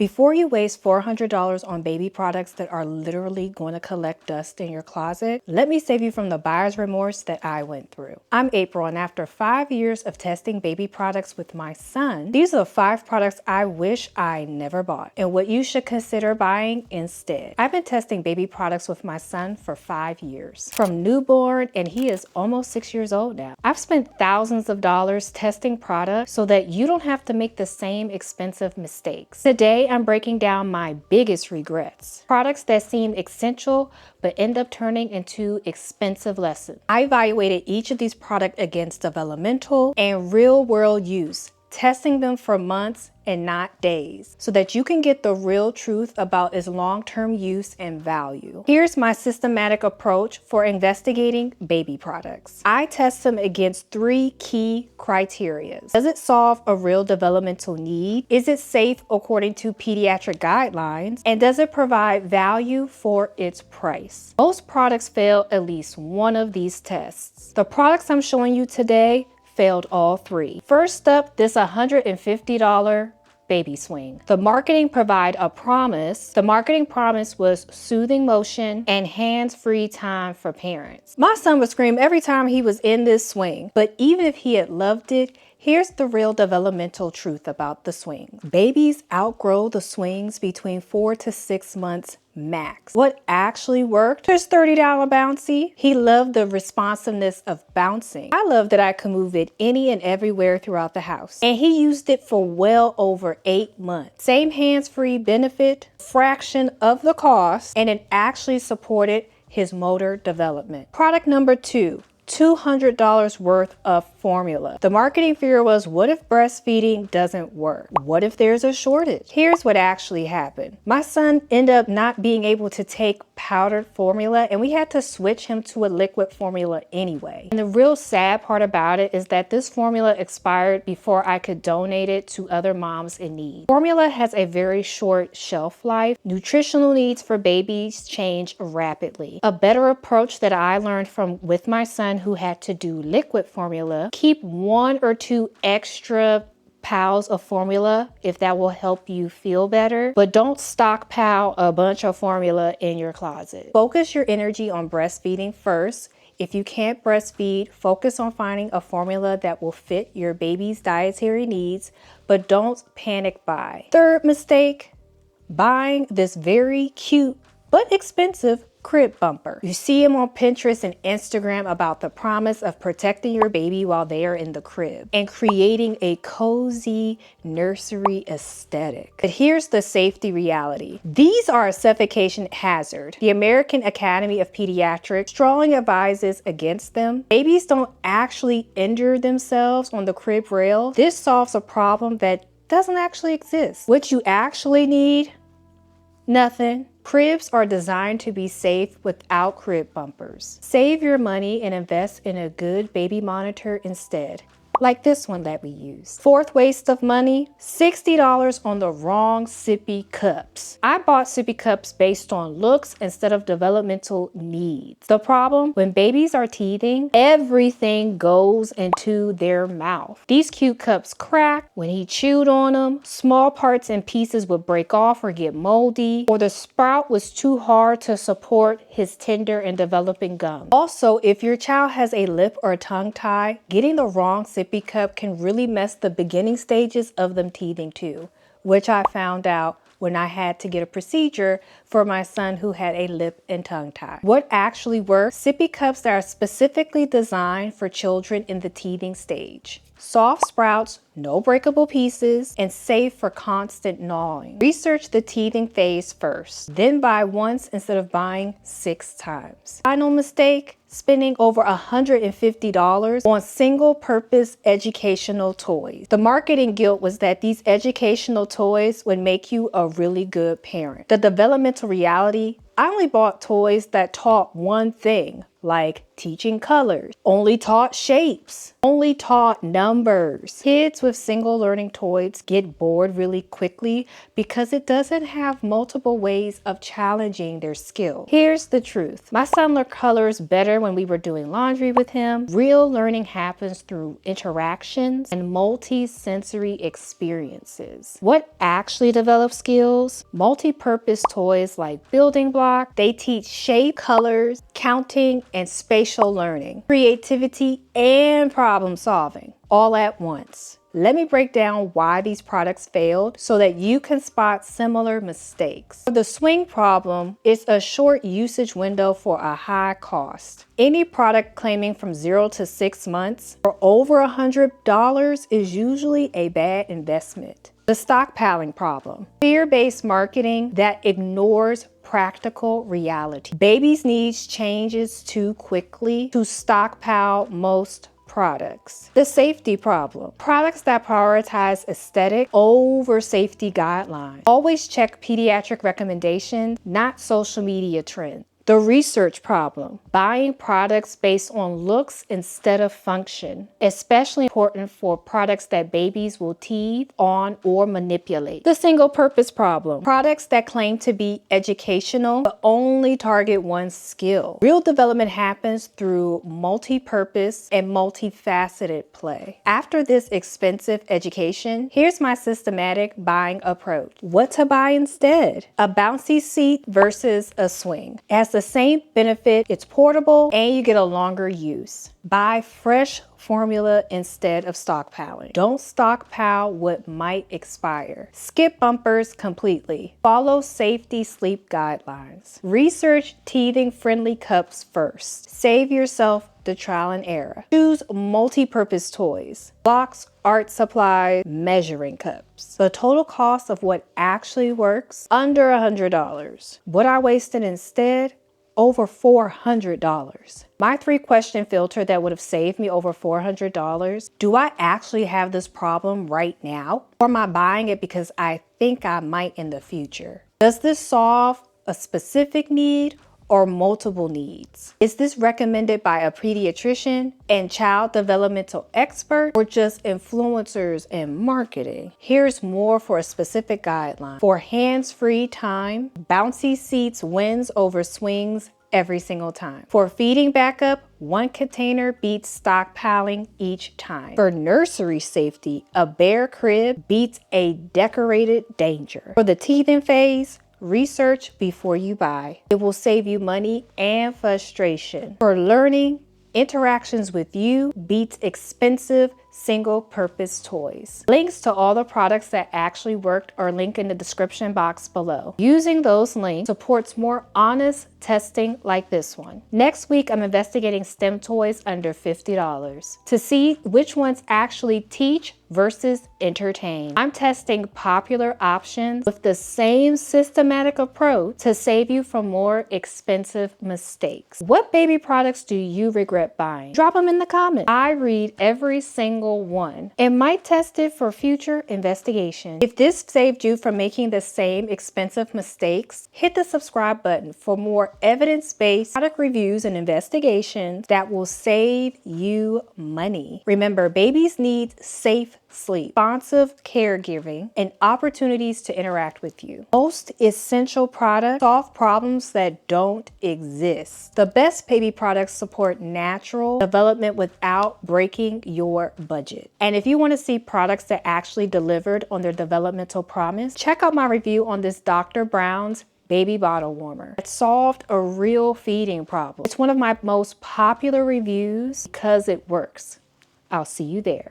Before you waste $400 on baby products that are literally going to collect dust in your closet, let me save you from the buyer's remorse that I went through. I'm April, and after 5 years of testing baby products with my son, these are the 5 products I wish I never bought and what you should consider buying instead. I've been testing baby products with my son for 5 years, from newborn, and he is almost 6 years old now. I've spent thousands of dollars testing products so that you don't have to make the same expensive mistakes. Today, I'm breaking down my biggest regrets. Products that seem essential but end up turning into expensive lessons. I evaluated each of these products against developmental and real-world use, testing them for months and not days, so that you can get the real truth about its long-term use and value. Here's my systematic approach for investigating baby products. I test them against 3 key criteria. Does it solve a real developmental need? Is it safe according to pediatric guidelines? And does it provide value for its price? Most products fail at least one of these tests. The products I'm showing you today failed all 3. First up, this $150 baby swing. The marketing provided a promise. The marketing promise was soothing motion and hands-free time for parents. My son would scream every time he was in this swing, but even if he had loved it, here's the real developmental truth about the swings. Babies outgrow the swings between 4 to 6 months max. What actually worked? There's $30 bouncy. He loved the responsiveness of bouncing. I love that I could move it any and everywhere throughout the house. And he used it for well over 8 months. Same hands-free benefit, fraction of the cost, and it actually supported his motor development. Product number 2. $200 worth of formula. The marketing fear was, what if breastfeeding doesn't work? What if there's a shortage? Here's what actually happened. My son ended up not being able to take powdered formula, and we had to switch him to a liquid formula anyway. And the real sad part about it is that this formula expired before I could donate it to other moms in need. Formula has a very short shelf life. Nutritional needs for babies change rapidly. A better approach that I learned from with my son, who had to do liquid formula, keep 1 or 2 extra piles of formula if that will help you feel better, but don't stockpile a bunch of formula in your closet. Focus your energy on breastfeeding first. If you can't breastfeed, focus on finding a formula that will fit your baby's dietary needs, but don't panic buy. Third mistake, buying this very cute but expensive crib bumper. You see them on Pinterest and Instagram about the promise of protecting your baby while they are in the crib and creating a cozy nursery aesthetic. But here's the safety reality. These are a suffocation hazard. The American Academy of Pediatrics strongly advises against them. Babies don't actually injure themselves on the crib rail. This solves a problem that doesn't actually exist. What you actually need? Nothing. Cribs are designed to be safe without crib bumpers. Save your money and invest in a good baby monitor instead, like this one that we use. Fourth waste of money, $60 on the wrong sippy cups. I bought sippy cups based on looks instead of developmental needs. The problem, when babies are teething, everything goes into their mouth. These cute cups crack. When he chewed on them, small parts and pieces would break off or get moldy, or the sprout was too hard to support his tender and developing gums. Also, if your child has a lip or tongue tie, getting the wrong sippy cup can really mess the beginning stages of them teething too, which I found out when I had to get a procedure for my son who had a lip and tongue tie. What actually works? Sippy cups that are specifically designed for children in the teething stage. Soft sprouts, no breakable pieces, and safe for constant gnawing. Research the teething phase first, then buy once instead of buying 6 times. Final mistake, spending over $150 on single-purpose educational toys. The marketing guilt was that these educational toys would make you a really good parent. The developmental reality, I only bought toys that taught one thing: like teaching colors, only taught shapes, only taught numbers. Kids with single learning toys get bored really quickly because it doesn't have multiple ways of challenging their skill. Here's the truth. My son learned colors better when we were doing laundry with him. Real learning happens through interactions and multi-sensory experiences. What actually develops skills? Multi-purpose toys like building blocks. They teach shape, colors, counting, and spatial learning, creativity, and problem solving all at once. Let me break down why these products failed so that you can spot similar mistakes. For the swing problem, it's a short usage window for a high cost. Any product claiming from 0 to 6 months for over $100 is usually a bad investment. The stockpiling problem. Fear-based marketing that ignores practical reality. Babies' needs changes too quickly to stockpile most products. The safety problem. Products that prioritize aesthetic over safety guidelines. Always check pediatric recommendations, not social media trends. The research problem. Buying products based on looks instead of function, especially important for products that babies will teethe on or manipulate. The single purpose problem. Products that claim to be educational but only target one skill. Real development happens through multi-purpose and multifaceted play. After this expensive education, here's my systematic buying approach. What to buy instead? A bouncy seat versus a swing. It has the same benefit, it's portable, and you get a longer use. Buy fresh formula instead of stockpiling. Don't stockpile what might expire. Skip bumpers completely. Follow safety sleep guidelines. Research teething friendly cups first. Save yourself the trial and error. Choose multi-purpose toys, blocks, art supplies, measuring cups. The total cost of what actually works, under $100. What I wasted instead, over $400. My 3-question filter that would have saved me over $400. Do I actually have this problem right now? Or am I buying it because I think I might in the future? Does this solve a specific need or multiple needs? Is this recommended by a pediatrician and child developmental expert or just influencers and marketing? Here's more for a specific guideline. For hands-free time, bouncy seats wins over swings every single time. For feeding backup, one container beats stockpiling each time. For nursery safety, a bare crib beats a decorated danger. For the teething phase, research before you buy. It will save you money and frustration. For learning, interactions with you beats expensive single-purpose toys. Links to all the products that actually worked are linked in the description box below. Using those links supports more honest testing like this one. Next week, I'm investigating STEM toys under $50 to see which ones actually teach versus entertain. I'm testing popular options with the same systematic approach to save you from more expensive mistakes. What baby products do you regret buying? Drop them in the comments. I read every single one and might test it for future investigation. If this saved you from making the same expensive mistakes, hit the subscribe button for more evidence-based product reviews and investigations that will save you money. Remember, babies need safe sleep, responsive caregiving, and opportunities to interact with you. Most essential products solve problems that don't exist. The best baby products support natural development without breaking your budget. And if you want to see products that actually delivered on their developmental promise, check out my review on this Dr. Brown's baby bottle warmer. It solved a real feeding problem. It's one of my most popular reviews because it works. I'll see you there.